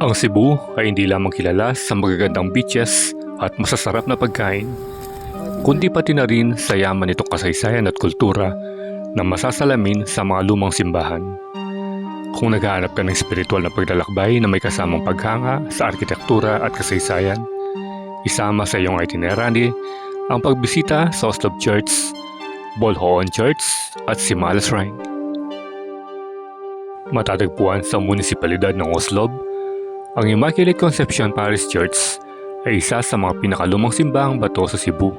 Ang Cebu ay hindi lamang kilala sa magagandang beaches at masasarap na pagkain, kundi pati na rin sa yaman nitong kasaysayan at kultura na masasalamin sa mga lumang simbahan. Kung naghahanap ka ng spiritual na paglalakbay na may kasamang paghanga sa arkitektura at kasaysayan, isama sa iyong itinerary ang pagbisita sa Oslob Church, Bolhoon Church at Simala Shrine. Matatagpuan sa munisipalidad ng Oslob, ang Immaculate Conception Parish Church ay isa sa mga pinakalumang simbahang bato sa Cebu.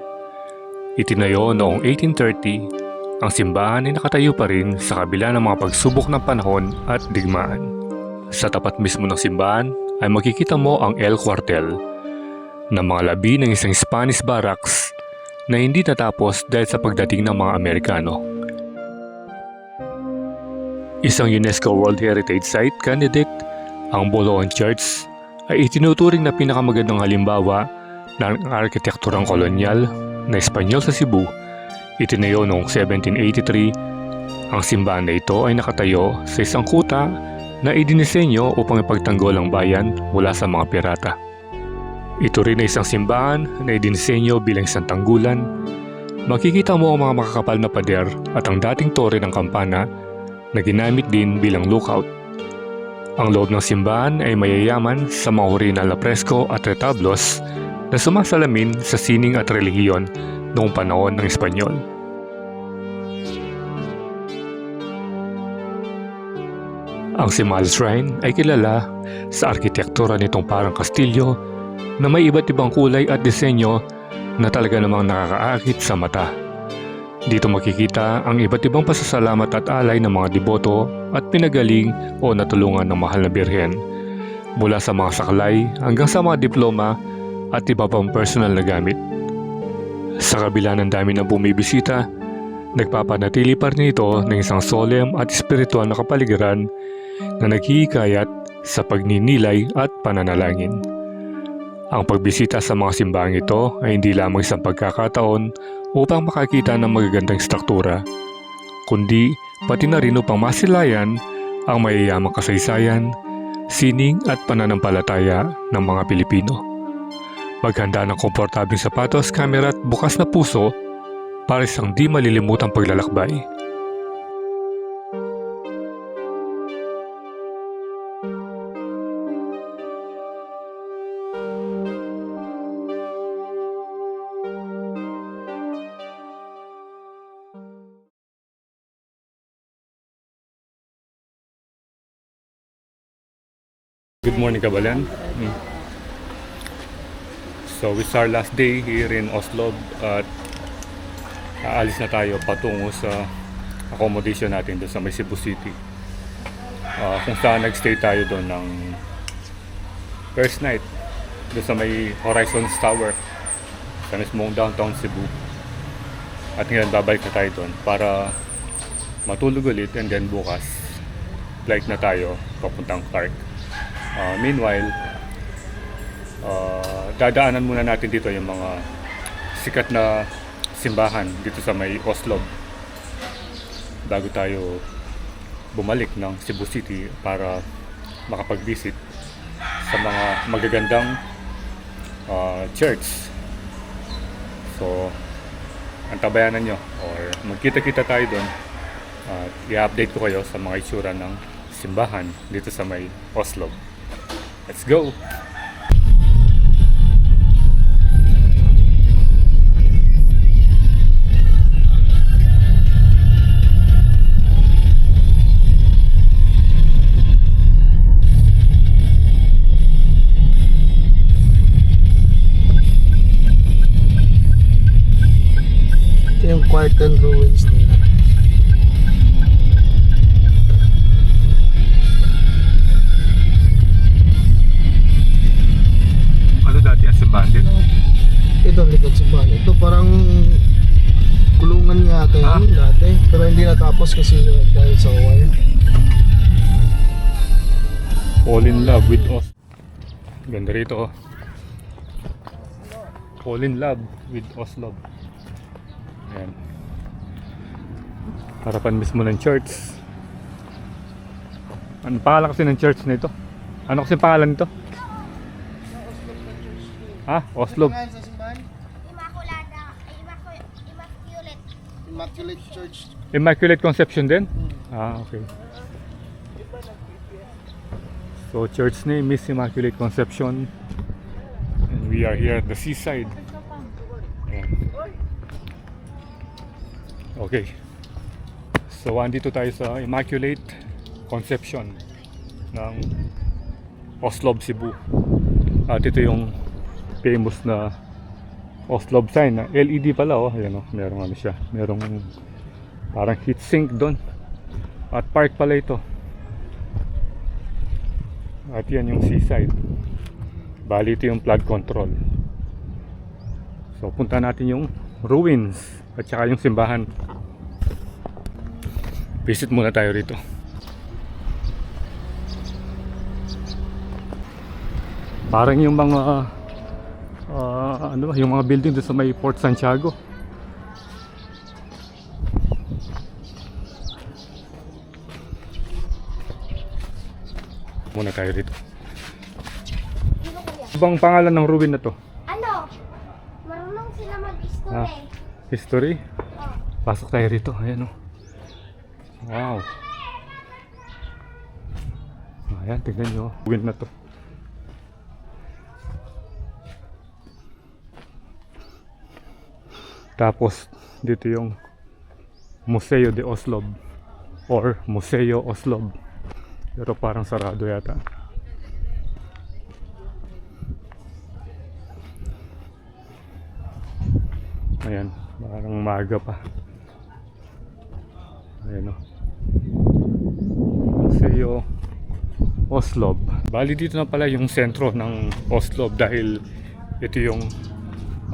Itinayo noong 1830, ang simbahan ay nakatayo pa rin sa kabila ng mga pagsubok ng panahon at digmaan. Sa tapat mismo ng simbahan ay makikita mo ang El Cuartel, na mga labi ng isang Spanish barracks na hindi natapos dahil sa pagdating ng mga Amerikano. Isang UNESCO World Heritage Site candidate, ang Bolhoon Church ay itinuturing na pinakamagandang halimbawa ng arkitekturang kolonyal na Espanyol sa Cebu. Itinayo noong 1783, ang simbahan na ito ay nakatayo sa isang kuta na idinisenyo upang ipagtanggol ang bayan mula sa mga pirata. Ito rin ay isang simbahan na idinisenyo bilang isang tanggulan. Makikita mo ang mga makakapal na pader at ang dating tore ng kampana na ginamit din bilang lookout. Ang loob ng simbahan ay mayayaman sa mga orihinal na presko at retablos na sumasalamin sa sining at relihiyon noong panahon ng Espanyol. Ang Simala Shrine ay kilala sa arkitektura nitong parang kastilyo na may iba't ibang kulay at disenyo na talaga namang nakakaakit sa mata. Dito makikita ang iba't ibang pasasalamat at alay ng mga deboto at pinagaling o natulungan ng mahal na birhen, mula sa mga saklay hanggang sa mga diploma at iba pang personal na gamit. Sa kabila ng dami na bumibisita, nagpapanatili pa rin ito ng isang solemn at espiritual na kapaligiran na naghihikayat sa pagninilay at pananalangin. Ang pagbisita sa mga simbahang ito ay hindi lamang isang pagkakataon upang makakita ng magagandang struktura, kundi pati na rin upang masilayan ang mayayamang kasaysayan, sining at pananampalataya ng mga Pilipino. Maghanda ng komportabling sapatos, kamera at bukas na puso para isang di malilimutang paglalakbay. Good morning, Kabalan. So it's our last day here in Oslob at aalis na tayo patungo sa accommodation natin doon sa may Cebu City. Kung saan nagstay tayo doon ng first night doon sa may Horizons Tower sa mismong downtown Cebu. At ngayon babalik na tayo doon para matulog ulit, and then bukas flight na tayo papuntang Clark. Meanwhile, dadaanan muna natin dito yung mga sikat na simbahan dito sa may Oslob bago tayo bumalik ng Cebu City para makapag-visit sa mga magagandang church. So, antabayanan nyo or magkita-kita tayo doon at i-update ko kayo sa mga itsura ng simbahan dito sa may Oslob. Let's go! Ito yung Quartan Ruins nila. Ito ang likod sa bahay. Ito parang kulungan yata yun dati. Pero hindi natapos kasi dahil sa wire. Fall in love with Oslob. Ganda rito. Fall in love with Oslob. Ayan. Harapan mismo ng church. Ano pangalan kasi ng church na ito? Ano kasi pangalan nito? Ha? Oslo. Ngayon sa simbahan, Immaculada, Immaculate. Immaculate Church. Immaculate Conception din? Ah, okay. So church name is Immaculate Conception. And we are here at the seaside. Ayan. Okay. So andito tayo sa Immaculate Conception ng Oslob, Cebu. At ito yung famous na Oslob sign na LED pala, oh. Ayan, oh. Merong ano siya. Merong parang heat sink doon. At park pala ito. At yan yung seaside. Bali ito yung flood control. So punta natin yung ruins at saka yung simbahan. Visit muna tayo rito. Parang yung mga ano ba, yung mga building doon sa may Port Santiago. Muna tayo dito. Ibang pangalan ng ruin na to? Ano? Marunong sila mag-history. Ah. History? Oh. Pasok tayo rito. Ayan, oh. Wow. Ayan, tignan nyo. Ruin na to. Tapos dito yung Museo de Oslob or Museo Oslob. Pero parang sarado yata. Ayan, parang maaga pa. Ayan, o. Museo Oslob. Bali dito na pala yung sentro ng Oslob dahil ito yung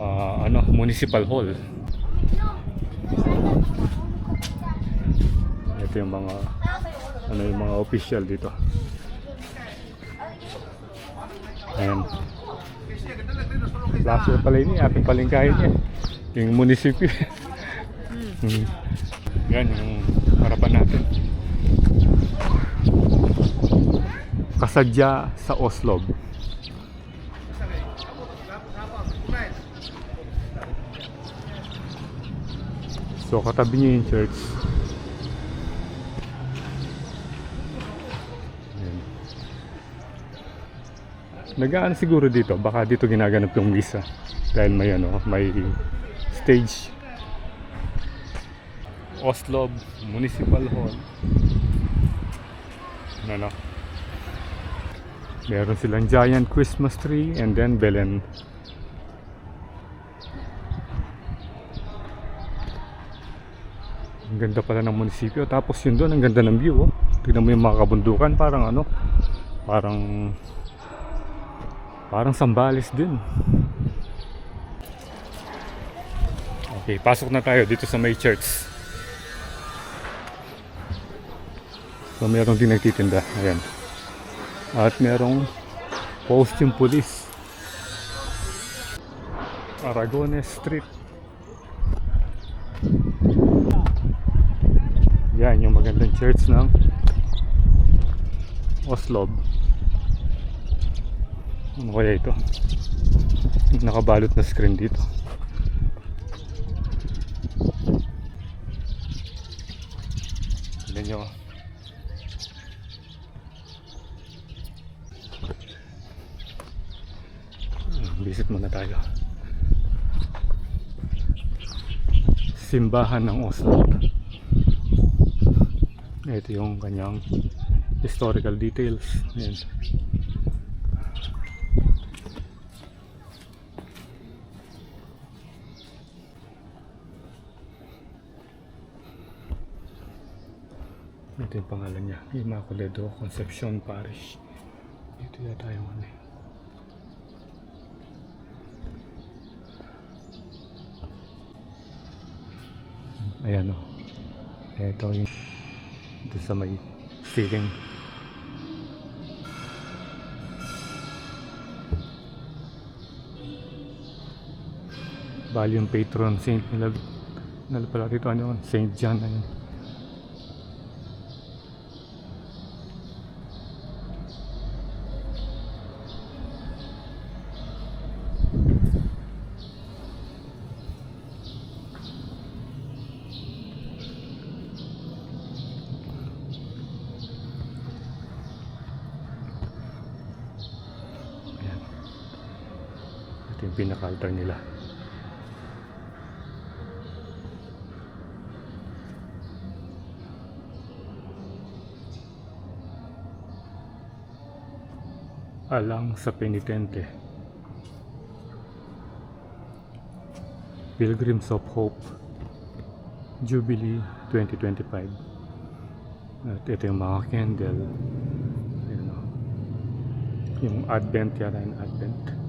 ano, municipal hall. Ito yung mga ano, yung mga official dito. Ayan. Plaza pala ini, ating palengkahin niya. Yung munisipyo. Yan yung harapan natin. Kasadya sa Oslob. So katabi niya yung church. Nagaan siguro dito, baka dito ginaganap yung misa dahil may ano, may stage. Oslob Municipal Hall. Ano? Meron silang giant Christmas tree and then Belen. Ang ganda pala ng munisipyo. Tapos yun doon, ang ganda ng view, oh. Tignan mo yung mga kabundukan, parang ano, parang Sambales din. Okay, pasok na tayo dito sa may church. So meron din nagtitinda. Ayan. At merong post yung police. Aragones Street. Yan yung magandang church ng Oslob. Ano kaya ito? Nakabalot na screen dito. Tignan nyo. Visit muna tayo. Simbahan ng Oslob. Ito yung kanyang historical details. Ayan. Ito yung pangalan niya, Immaculate Conception Parish. Ito yata yung ano eh. Ayan o. Ito yung ito sa may ceiling. Bali yung patron saint nila pala dito, ano yun? Saint John. Ayun. Ito yung pinaka-altar nila. Alang sa penitente. Pilgrims of Hope Jubilee 2025. At ito yung mga candle. Ayun, oh. Yung Advent yata, yung Advent.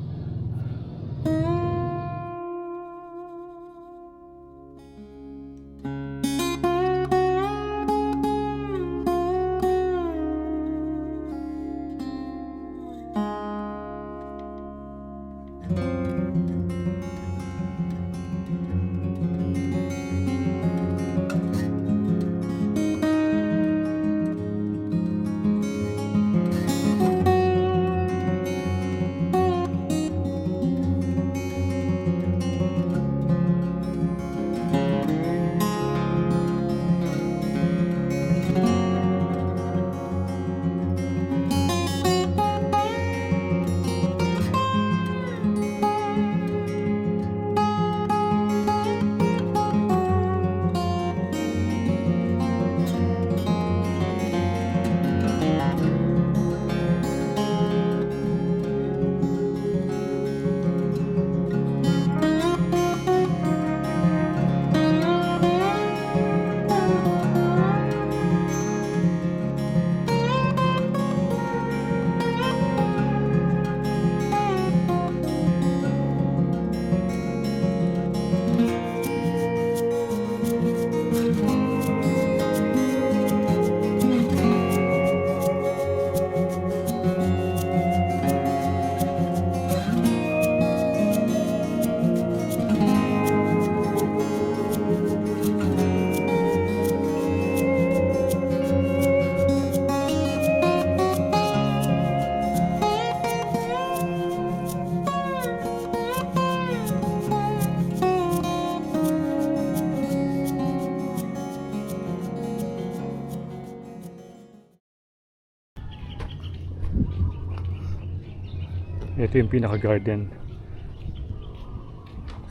Ito yung pinaka-garden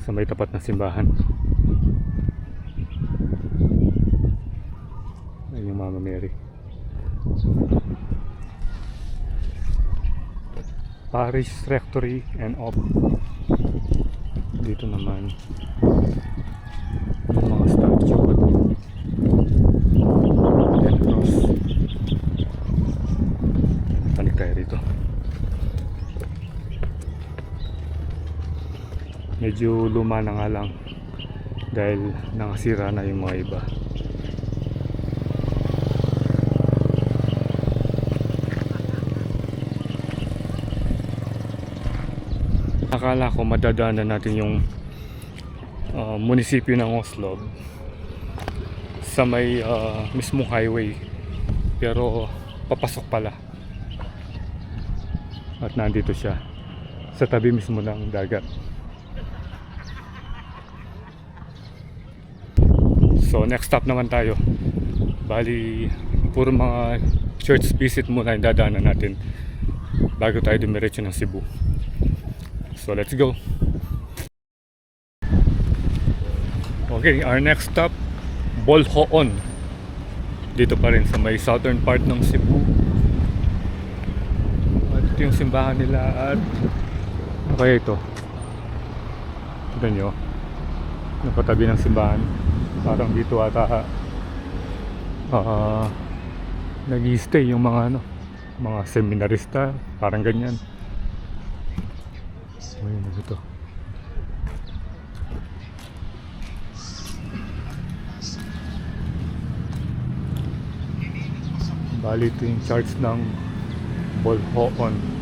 sa may tapat ng simbahan. Ayun yung Mama Mary. Parish Rectory and Op. Dito naman yung mga statue and cross. Balik tayo rito. Medyo luma na nga lang dahil nakasira na yung mga iba. Akala ko madadaanan natin yung munisipyo ng Oslo sa may mismong highway, pero papasok pala at nandito siya sa tabi mismo ng dagat. So next stop naman tayo. Bali puro mga church visit muna yung dadaanan natin bago tayo dumiretso ng Cebu. So let's go. Okay, our next stop, Bolhoon. Dito pa rin sa may southern part ng Cebu. At ito yung simbahan nila. At ano kaya ito? Tignan nyo, napatabi ng simbahan. Parang dito ata nag-i-stay yung mga mga seminarista, parang ganyan. Ayun na dito. Bali ito yung church ng Bolhoon.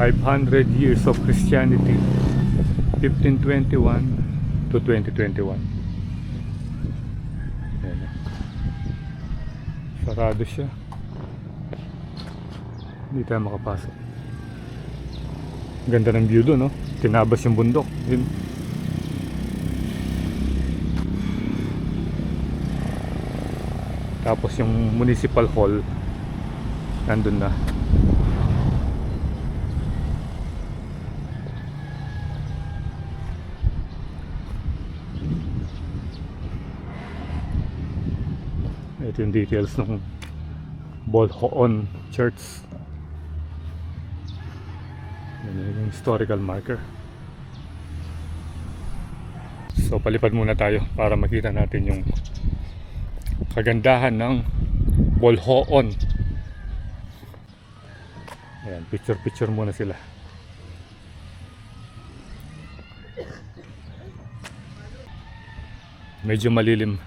"500 years of Christianity, 1521 to 2021." Ayan. Sarado siya. Hindi tayo makapasok. Ganda ng view doon, no? Tinabas yung bundok. Yun. Tapos yung municipal hall nandun na. Ito yung details ng Bolhoon Church. Yan yung historical marker. So palipad muna tayo para makita natin yung kagandahan ng Bolhoon. Ayan, picture muna sila. Medyo malilim.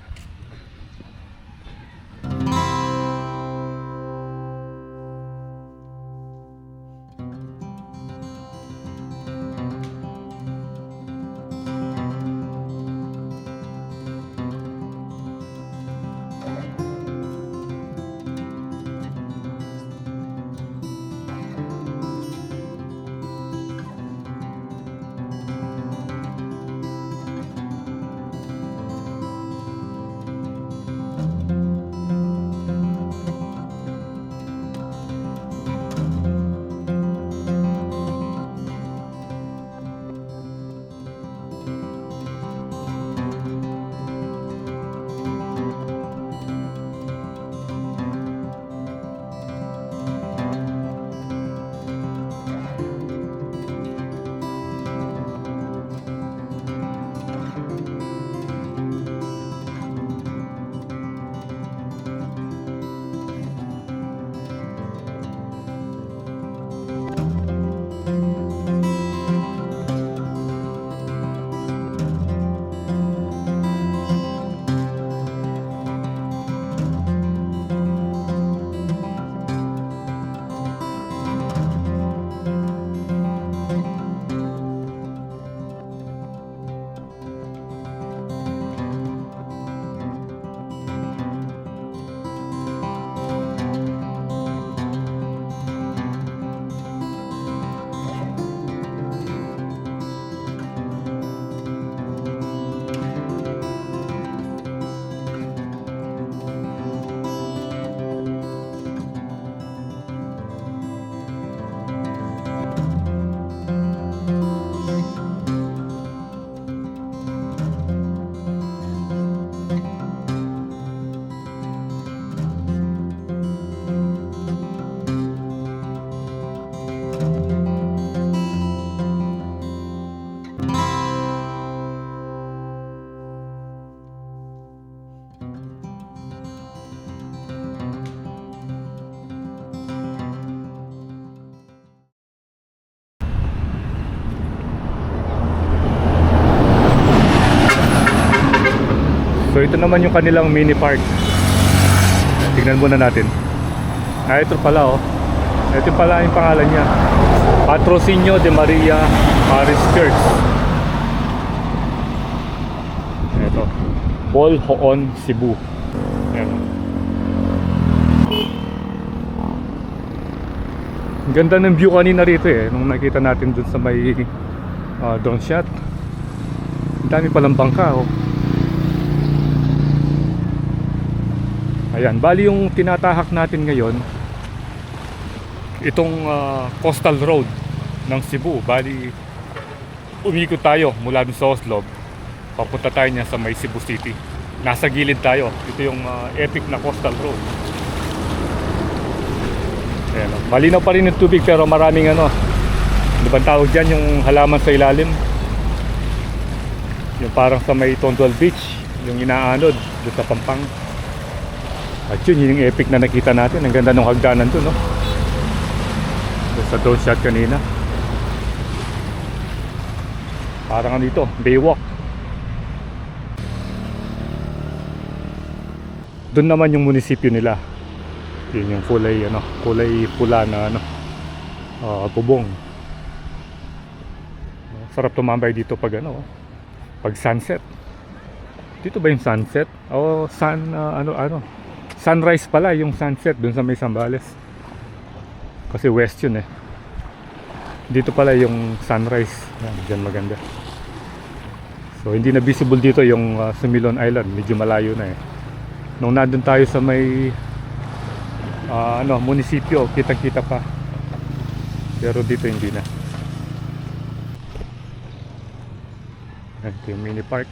So ito naman yung kanilang mini park. Tignan muna natin. Ito pala oh. Ito pala yung pangalan niya. Patrocinio de Maria Paris Church. Ito. Bolhoon, Cebu. Ayan. Ang ganda ng view kanina rito eh. Nung nakita natin dun sa may drone shot. Ang dami palang bangka oh. Ayan, bali yung tinatahak natin ngayon itong coastal road ng Cebu. Bali umikot tayo mula dun sa Oslo. Papunta tayo niya sa may Cebu City. Nasa gilid tayo. Ito yung epic na coastal road. Ayan, malinaw pa rin yung tubig pero maraming ano bang tawag dyan, yung halaman sa ilalim. Yung parang sa may Tondol Beach, yung inaanod doon sa Pampang. At yun yung epic na nakita natin. Ang ganda ng hagdanan doon, no? Doon sa drone shot kanina. Parang ano dito, Baywalk. Doon naman yung munisipyo nila. Yun yung kulay, ano, kulay pula na ano, bubong. Sarap tumambay dito pag ano, pag sunset. Dito ba yung sunset? O sunrise pala yung sunset dun sa may Zambales. Kasi west yun eh. Dito pala yung sunrise. Yan, dyan maganda. So hindi na visible dito yung Sumilon Island. Medyo malayo na eh. Nung nandun tayo sa may munisipyo, kitang-kita pa. Pero dito hindi na. Ito yung mini park.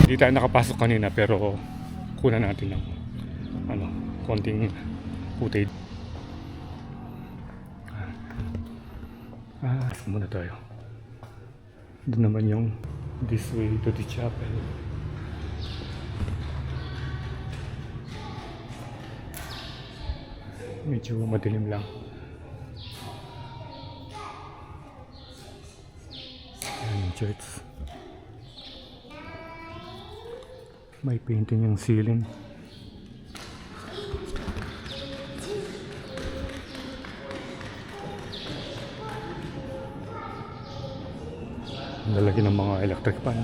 Hindi tayo nakapasok kanina pero kunan natin ng konting footage. Muna tayo. Doon naman yung this way to the chapel. Medyo madilim lang. Ayan yung church. May painting yung ceiling. Lalagyan ng mga electric pan.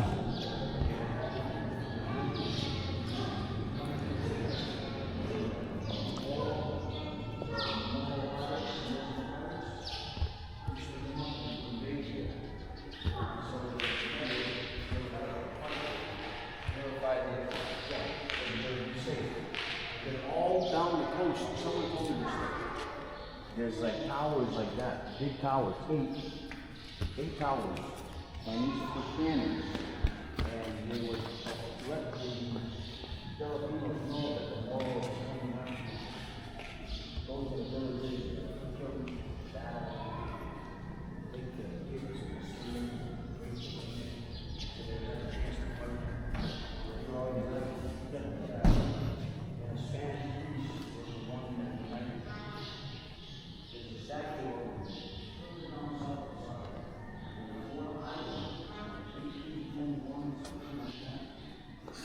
All down the coast. Someone told me this. There's like towers like that, big towers, eight towers. And these are for cannons. And they were directly Filipinos know that the wall was coming out. Those are the villages that took battle. They could give us a stream.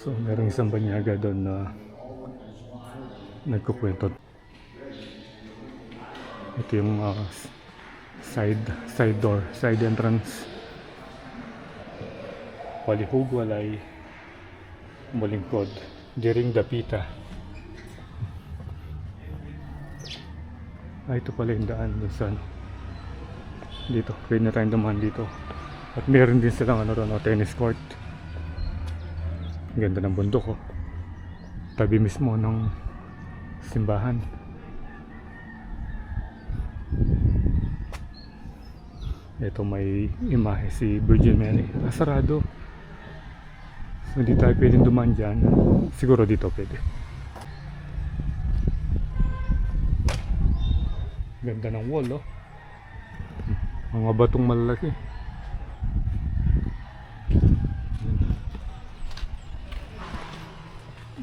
So merong isang banyaga doon na nagkukwento. Ito yung side door, side entrance. Walihug walay malingkod during the pita. Ito pala yung daan dun sa dito. Pwede na tayong dumaan dito. At meron din silang tennis court. Ganda ng bundok, oh. Tabi mismo ng simbahan. Ito may imahe si Virgin Mary. Sarado. So hindi tayo pwedeng dumaan dyan. Siguro dito pwede. Ganda ng wall, oh. Mga batong malalaki.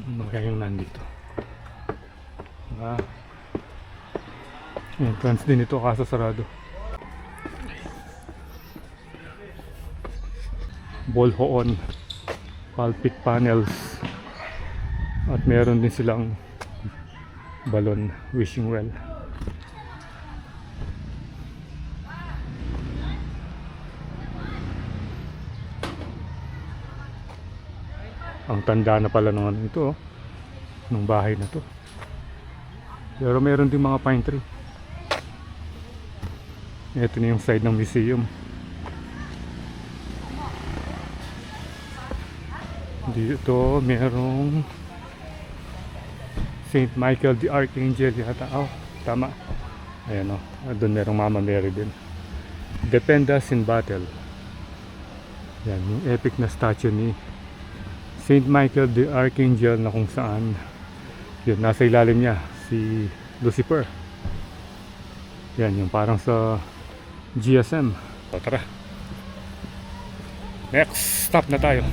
Ano kaya yung nandito? Entrance din ito kaso sarado. Bolhoon pulpit panels at meron din silang balon wishing well. Ang tanda na pala ng ito, ng bahay na to. Pero meron din mga pine tree. Ito na yung side ng museum. Dito merong Saint Michael the Archangel yata. Oh, tama. Ayan, oh. Doon merong Mama Mary din. Defend us in battle. Yan, yung epic na statue ni Saint Michael the Archangel na kung saan yun, nasa ilalim niya si Lucifer. Yan, yung parang sa GSM. So, tara. Next stop na tayo.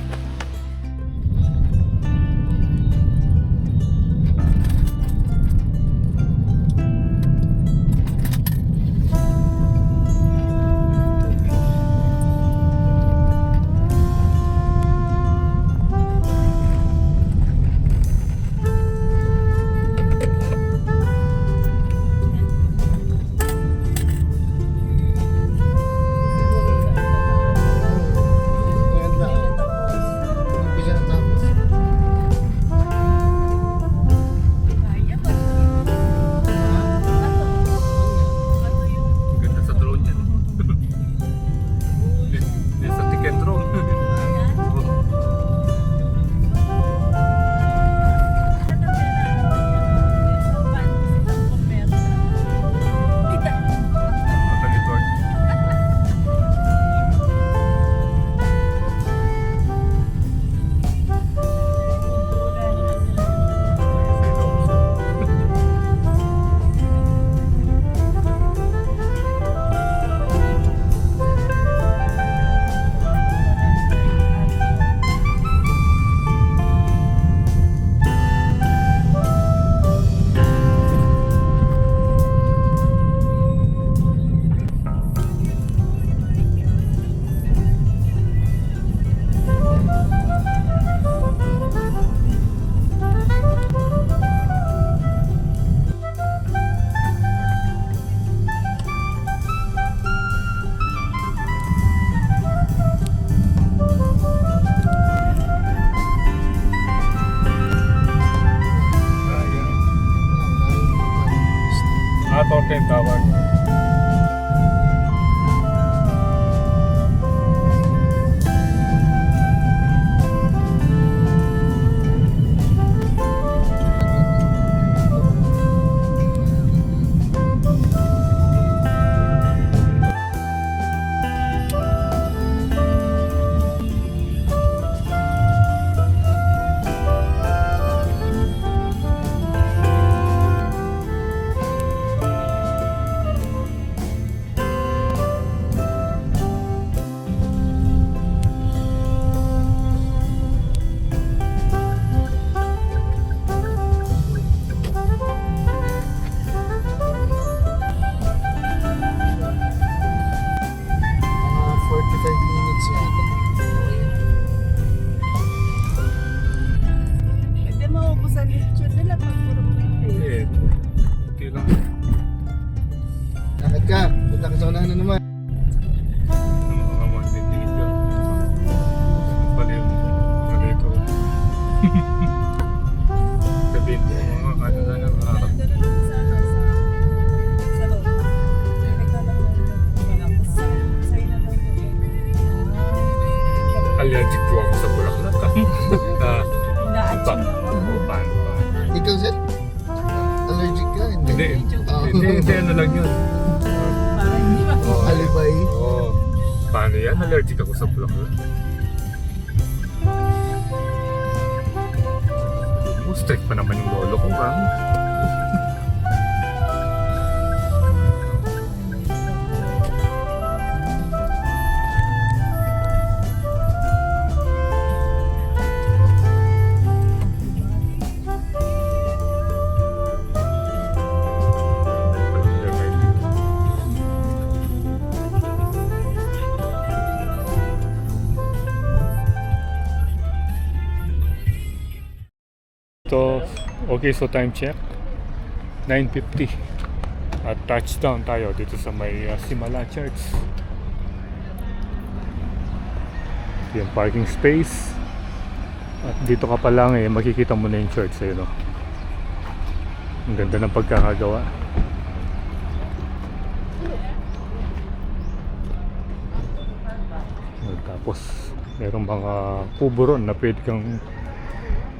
yung tawag. Mga 45 minutes yata. Pwede maubos ang lechon nila pag puro pwede. Eh, okay lang. Lakad ka. Punta ka sa unahan na naman. Ano mga mantitigil ka? Ano pala yung malay ko? Sabihin mo mga ano na lang harap. Nandun na lang sa ano, sa loob. Direct na lang doon. Tapos sa'yo na lang doon. Allergic po ako sa bulaklak. Ina-achieve na lang. Paano? Ikaw, Zed? Allergic ka? Hindi, Ah. hindi, ano lang yun. Para hindi ba? Alibay. Oo. Paano yan? Allergic ako sa bulaklak. Strict pa naman yung lolo ko, ha? So, okay, so time check 9:50 at touchdown tayo dito sa may Simala Church. Ito yung parking space at dito ka pa lang makikita mo na yung church ayun, no? Ang ganda ng pagkakagawa. Tapos merong mga kubo ron na pwede kang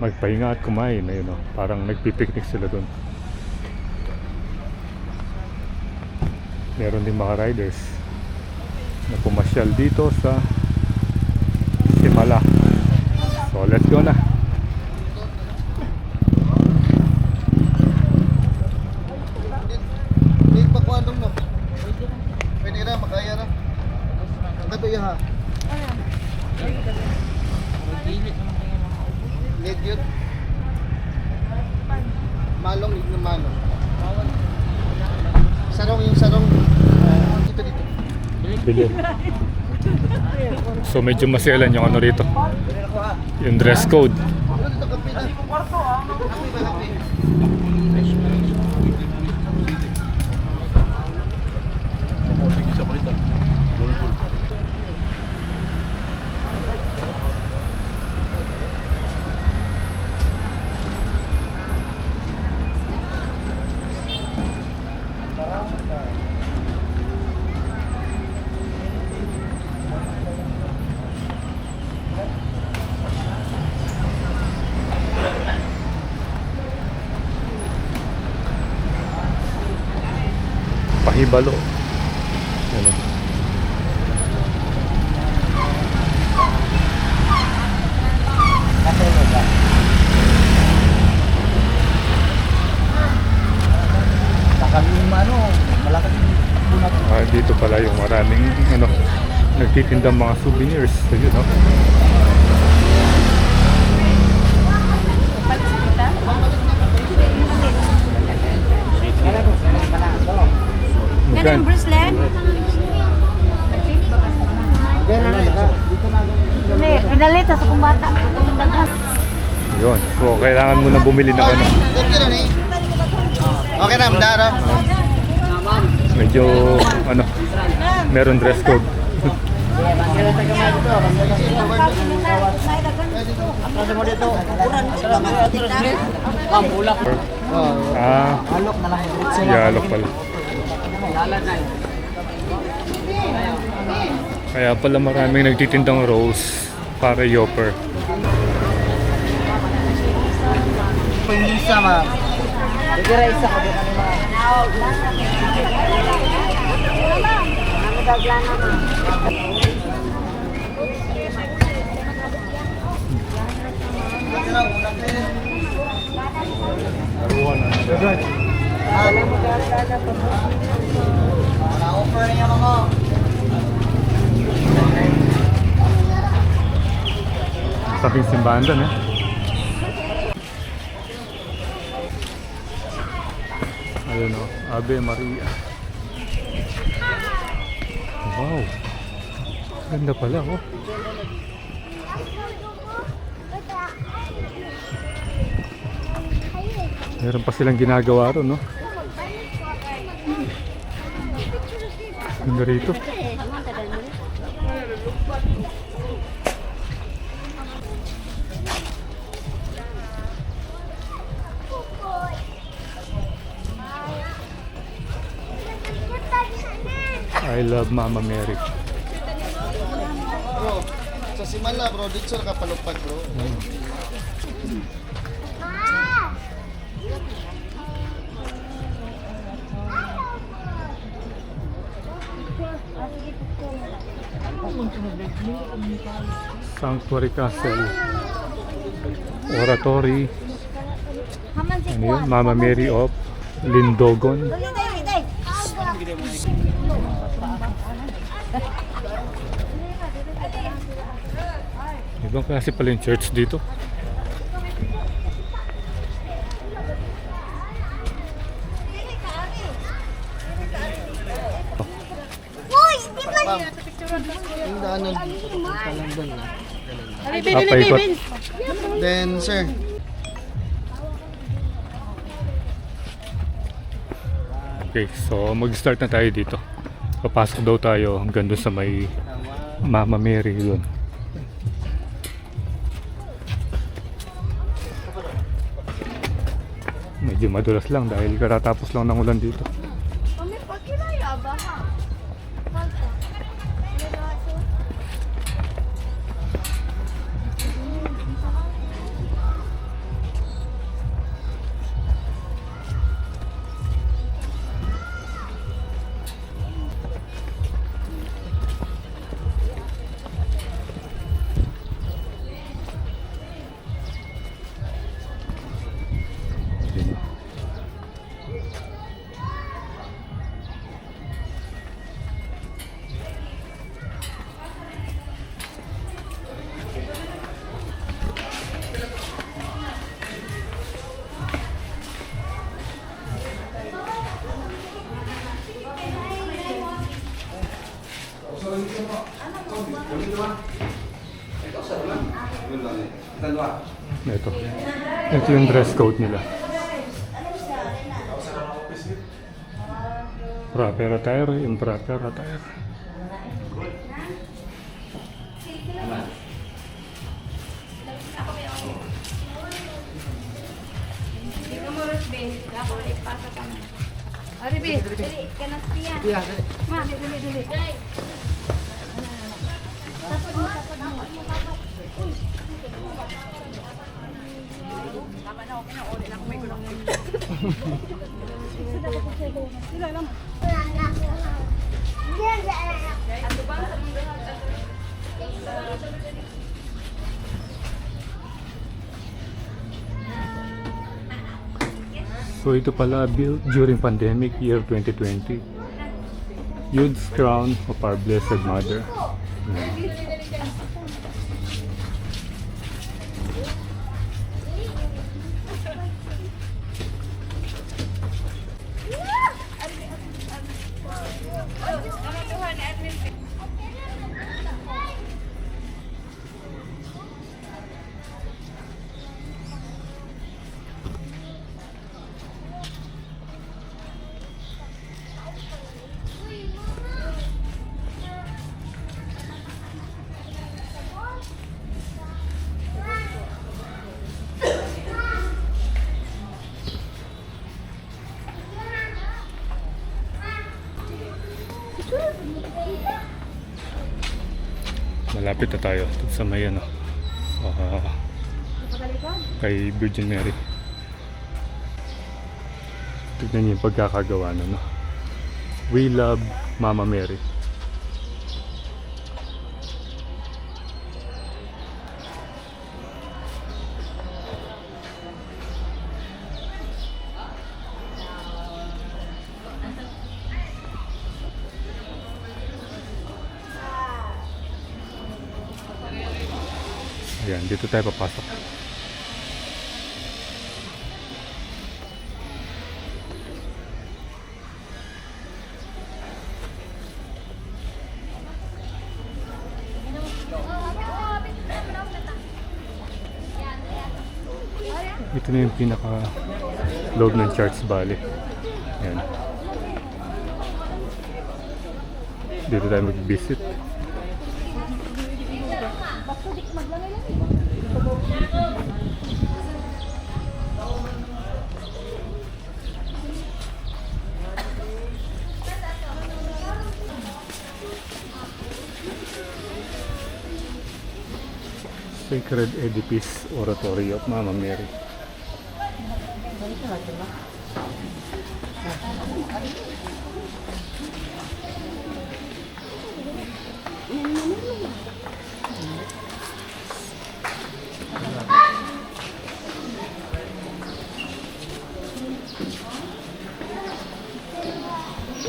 magpahinga at kumain, ayun, no? Parang nagpipiknik sila doon. Meron din mga riders na pumasyal dito sa Simala. So let's go na. May pakuandong no? Pwede na, makaya na. Ang gato iya ha? Need yun? Malong, lig na malong. Sarong yung sarong. Dito, dito. Bili. So medyo maselan yung ano rito. Yung dress code. Dito, dito, kape na. Kape ba, kape? Pahibalo. Ano? Dito pala yung maraming ano, nagtitindang mga souvenirs. Ayun, no? Magkano? bracelet? Pinalit sa kong bata. Yun. So, kailangan mo na bumili ng ano. Okay na, eh. Okay na, madara. Medyo, ano, meron dress code. Oh, Ah, alok na lang. yalok pala. Kaya pala maraming nagtitindang rolls para yopper. Hindi sama. Bigyan isa ko din ano mga. Na-offer niya mga. Sabing simbahan doon eh. Ayun o, Ave Maria. Wow. Ganda pala oh. Meron pa silang ginagawa ron, no? Ganda rito. I love Mama Mary. Bro, sa Simala bro, dito sa kapalupad bro. Sanctuary Castle. Oratory. Ano yun? Mama Mary of Lindogon. Ibang klase pala yung church dito. Yung daanan kalandan na. Paikot. Then sir, Okay, so mag-start na tayo dito. Papasok daw tayo hanggang doon sa may Mama Mary doon. Medyo madulas lang dahil karatapos lang ng ulan dito. Ito yung dress code nila. Proper attire, improper attire. Aribe, dili ka na siya. Ma, dili. So ito pala built during pandemic year 2020. Youth's Crown of Our Blessed Mother. Ayan. malapit na tayo dito sa may ano, kay Virgin Mary. Tignan niyo yung pagkakagawa na, no? We love Mama Mary. Ayan, dito tayo papasok. Ito na yung pinaka loob ng Charles Valley. Ayan. Dito tayo mag-visit. Sacred Edifice Oratory of Mama Mary.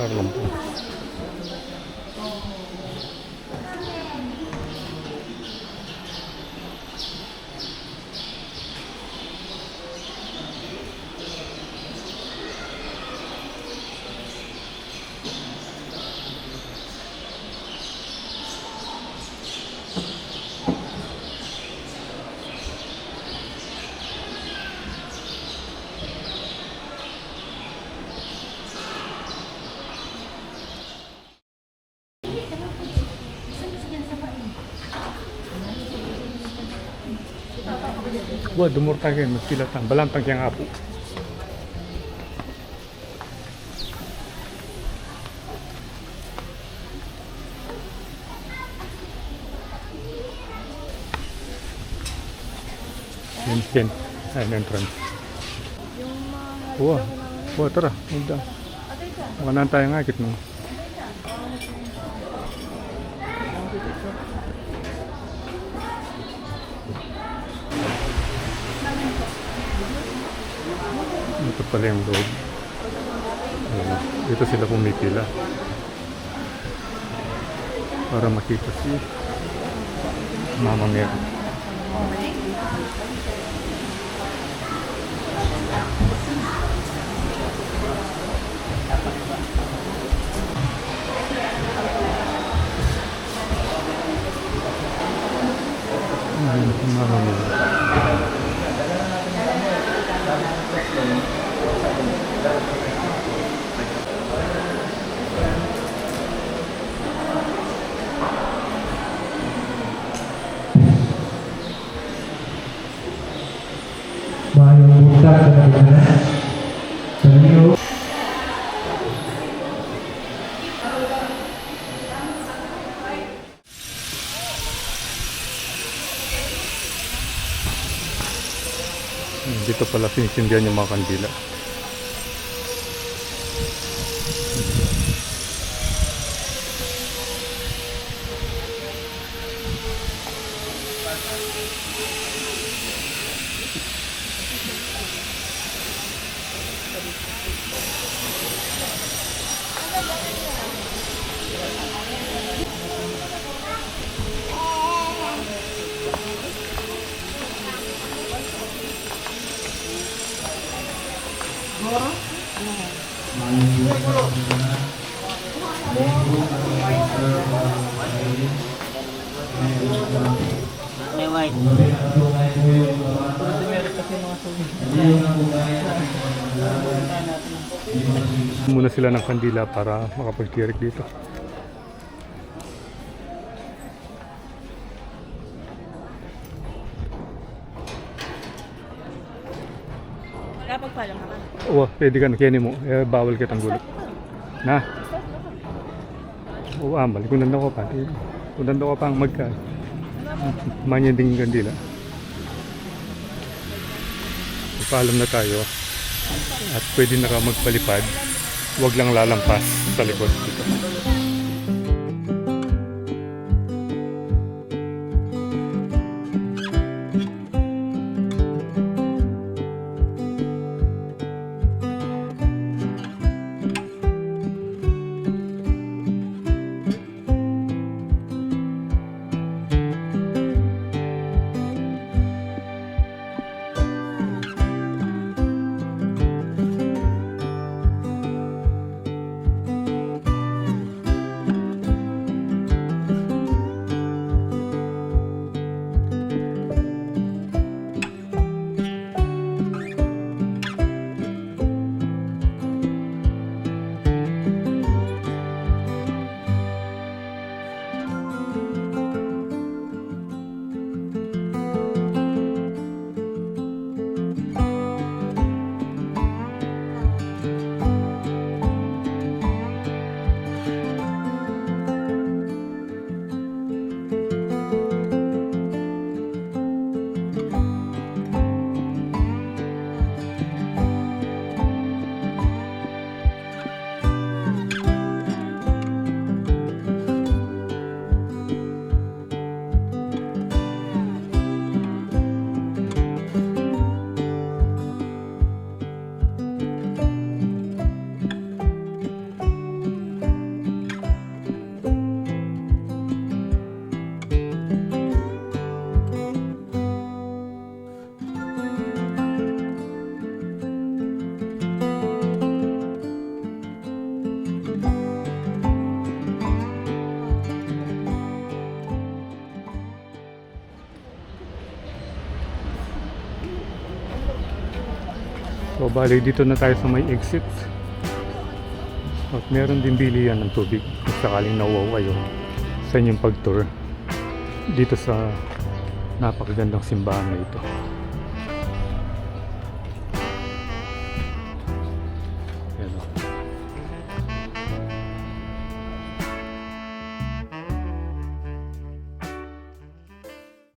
Parang po. Wah, dumur tayo magpilatan. Balantang kiyang apo. Yan. Ayan, entrance. Wah, tara. Udah. Makanan tayo nga, ikit mo. Ito pala yung loob. Dito sila pumipila para makita si Mama Mary. Mama Mary. Dito pala sinisindihan yung mga kandila. May white. Muna sila ng kandila para makapag-tirik dito. Kapag palang naman. Oo, pwede ka na kini mo. Bawal kitang gulot. Na? Oo, amal. Kung nandun ko pa. Kung nandun ko pa ang magka. Manya ding Gandila. Paalam na tayo at pwede na ka magpalipad. Huwag lang lalampas sa likod dito. So bali dito na tayo sa may exit. At meron din bilihan ng tubig kung sakaling nauwaw kayo sa inyong pag-tour dito sa napakagandang simbahan na ito.